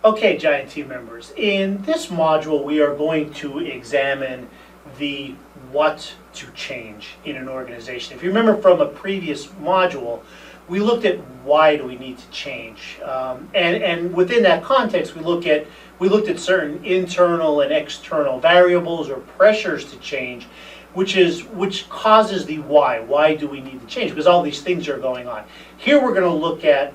Okay, Giant team members, in this module we are going to examine the what to change in an organization. If you remember from a previous module, we looked at why do we need to change, and within that context we looked at certain internal and external variables or pressures to change, which causes the why. Why do we need to change? Because all these things are going on. Here we're going to look at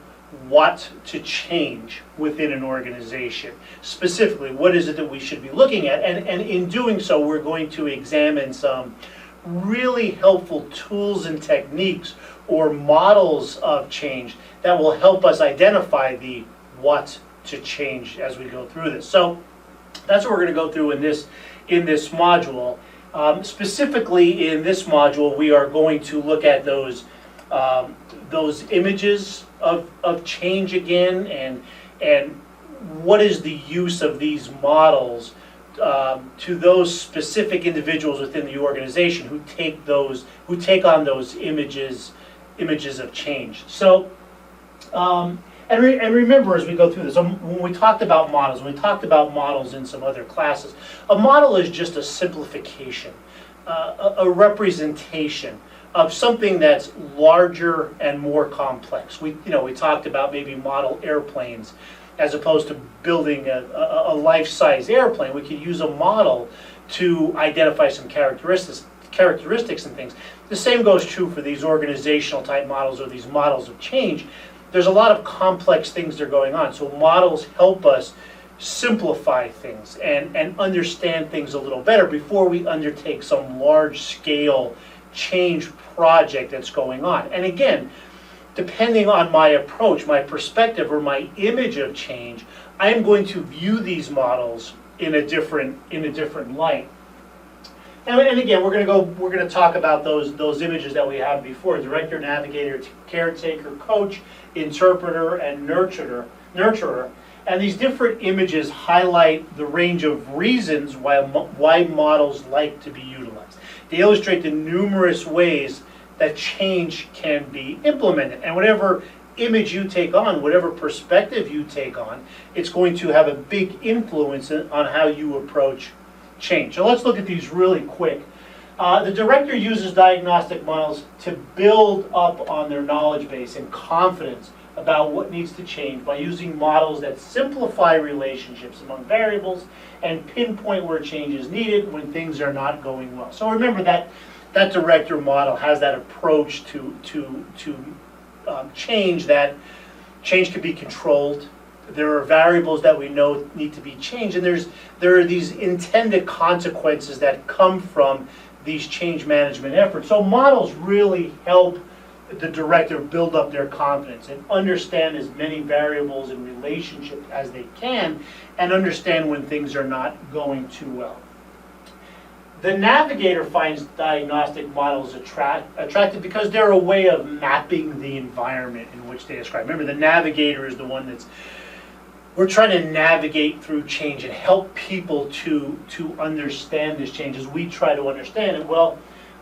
what to change within an organization. Specifically, what is it that we should be looking at? And in doing so, we're going to examine some really helpful tools and techniques or models of change that will help us identify the what to change as we go through this. So that's what we're going to go through in this module. Specifically in this module, we are going to look at those images of change again, and what is the use of these models to those specific individuals within the organization who take on those images of change. So and remember, as we go through this, when we talked about models in some other classes, a model is just a simplification, a representation of something that's larger and more complex. We talked about maybe model airplanes as opposed to building a life-size airplane. We could use a model to identify some characteristics and things. The same goes true for these organizational type models or these models of change. There's a lot of complex things that are going on. So models help us simplify things and understand things a little better before we undertake some large-scale change project that's going on. And again, depending on my approach, my perspective, or my image of change, I'm going to view these models in a different light. And again, we're going to talk about those images that we have before: director, navigator, caretaker, coach, interpreter, and nurturer. And these different images highlight the range of reasons why models like to be utilized. They illustrate the numerous ways that change can be implemented. And whatever image you take on, whatever perspective you take on, it's going to have a big influence on how you approach change. So let's look at these really quick. The director uses diagnostic models to build up on their knowledge base and confidence about what needs to change by using models that simplify relationships among variables and pinpoint where change is needed when things are not going well. So remember that director model has that approach to change, that change can be controlled. There are variables that we know need to be changed, and there are these intended consequences that come from these change management efforts. So models really help the director build up their confidence and understand as many variables and relationships as they can, and understand when things are not going too well. The navigator finds diagnostic models attractive because they're a way of mapping the environment in which they describe. Remember, the navigator is the one we're trying to navigate through change and help people to understand this change as we try to understand it. Well,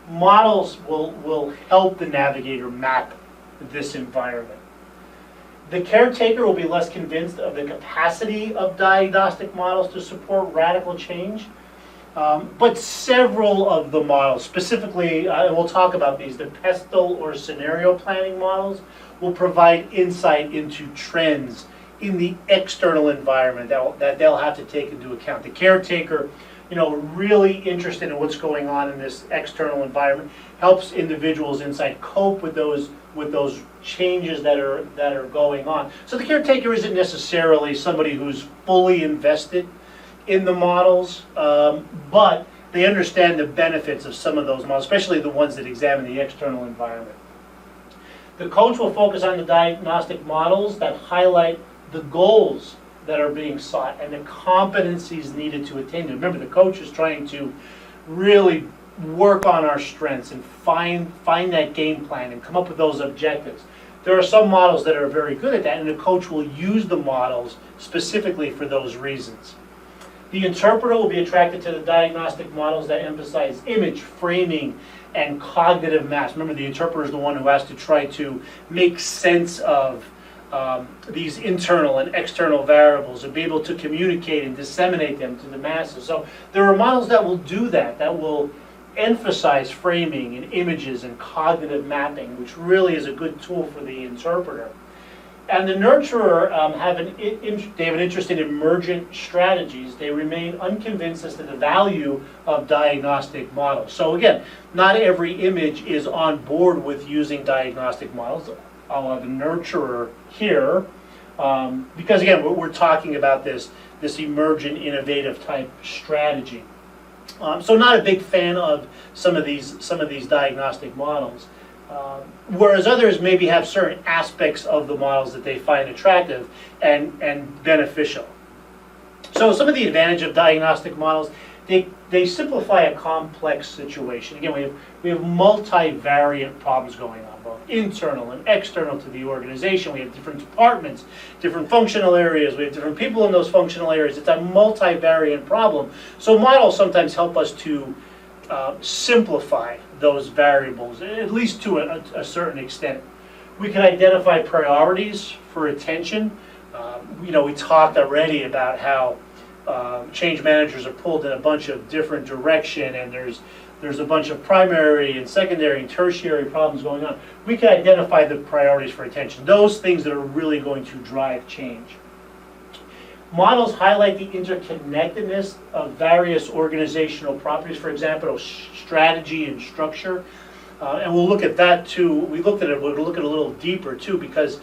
models will help the navigator map this environment. The caretaker will be less convinced of the capacity of diagnostic models to support radical change. But several of the models, specifically, and we'll talk about these, the pestle or scenario planning models will provide insight into trends in the external environment that they'll have to take into account. The caretaker, really interested in what's going on in this external environment, helps individuals inside cope with those changes that are going on. So the caretaker isn't necessarily somebody who's fully invested in the models, but they understand the benefits of some of those models, especially the ones that examine the external environment. The coach will focus on the diagnostic models that highlight the goals that are being sought and the competencies needed to attain them. Remember, the coach is trying to really work on our strengths and find that game plan and come up with those objectives. There are some models that are very good at that, and the coach will use the models specifically for those reasons. The interpreter will be attracted to the diagnostic models that emphasize image, framing, and cognitive maps. Remember, the interpreter is the one who has to try to make sense of these internal and external variables and be able to communicate and disseminate them to the masses. So there are models that will do that, that will emphasize framing and images and cognitive mapping, which really is a good tool for the interpreter. And the nurturer they have an interest in emergent strategies. They remain unconvinced as to the value of diagnostic models. So again, not every image is on board with using diagnostic models. I'll have the nurturer here, because again, we're talking about this emergent, innovative type strategy. So not a big fan of some of these diagnostic models. Whereas others maybe have certain aspects of the models that they find attractive and beneficial. So some of the advantage of diagnostic models, they simplify a complex situation. Again, we have multivariate problems going on, both internal and external to the organization. We have different departments, different functional areas. We have different people in those functional areas. It's a multivariate problem. So models sometimes help us to simplify those variables, at least to a certain extent. We can identify priorities for attention. We talked already about how change managers are pulled in a bunch of different direction, and there's a bunch of primary and secondary and tertiary problems going on. We can identify the priorities for attention, those things that are really going to drive change. Models highlight the interconnectedness of various organizational properties, for example, strategy and structure. And we'll look at that too. We looked at it, we'll look at it a little deeper too, because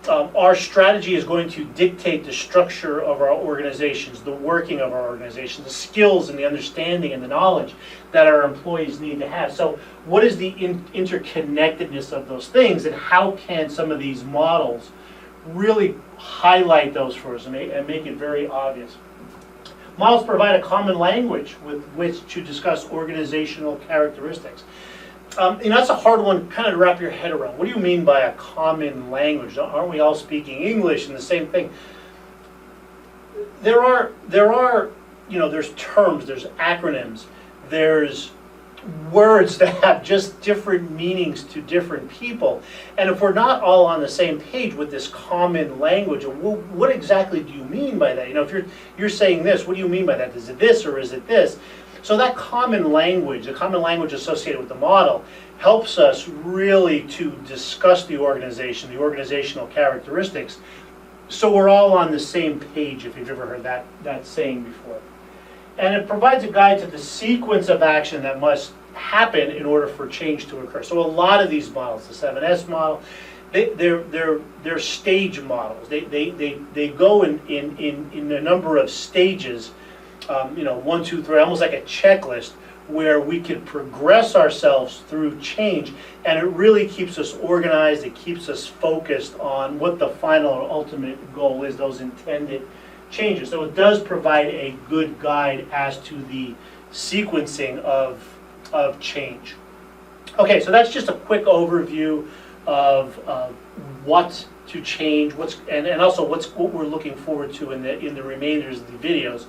our strategy is going to dictate the structure of our organizations, the working of our organizations, the skills and the understanding and the knowledge that our employees need to have. So what is the interconnectedness of those things, and how can some of these models really highlight those for us and make it very obvious? Models provide a common language with which to discuss organizational characteristics. That's a hard one kind of to wrap your head around. What do you mean by a common language? Aren't we all speaking English and the same thing? There are there's terms, there's acronyms, there's words that have just different meanings to different people. And if we're not all on the same page with this common language, what exactly do you mean by that? If you're saying this, what do you mean by that? Is it this or is it this? So that common language, the common language associated with the model, helps us really to discuss the organization, the organizational characteristics, so we're all on the same page, if you've ever heard that saying before. And it provides a guide to the sequence of action that must happen in order for change to occur. So a lot of these models, the 7S model, they're stage models. They go in a number of stages, 1, 2, 3, almost like a checklist, where we can progress ourselves through change, and it really keeps us organized. It keeps us focused on what the final or ultimate goal is, those intended changes. So it does provide a good guide as to the sequencing of change. Okay, so that's just a quick overview of what to change, and also what we're looking forward to in the remainders of the videos.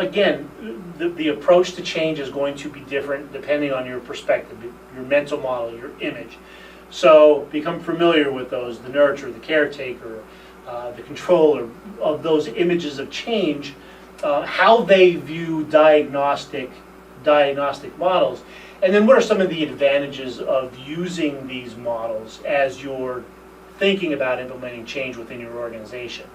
Again, the approach to change is going to be different depending on your perspective, your mental model, your image. So become familiar with those: the nurturer, the caretaker, the controller, of those images of change, how they view diagnostic models, and then what are some of the advantages of using these models as you're thinking about implementing change within your organization.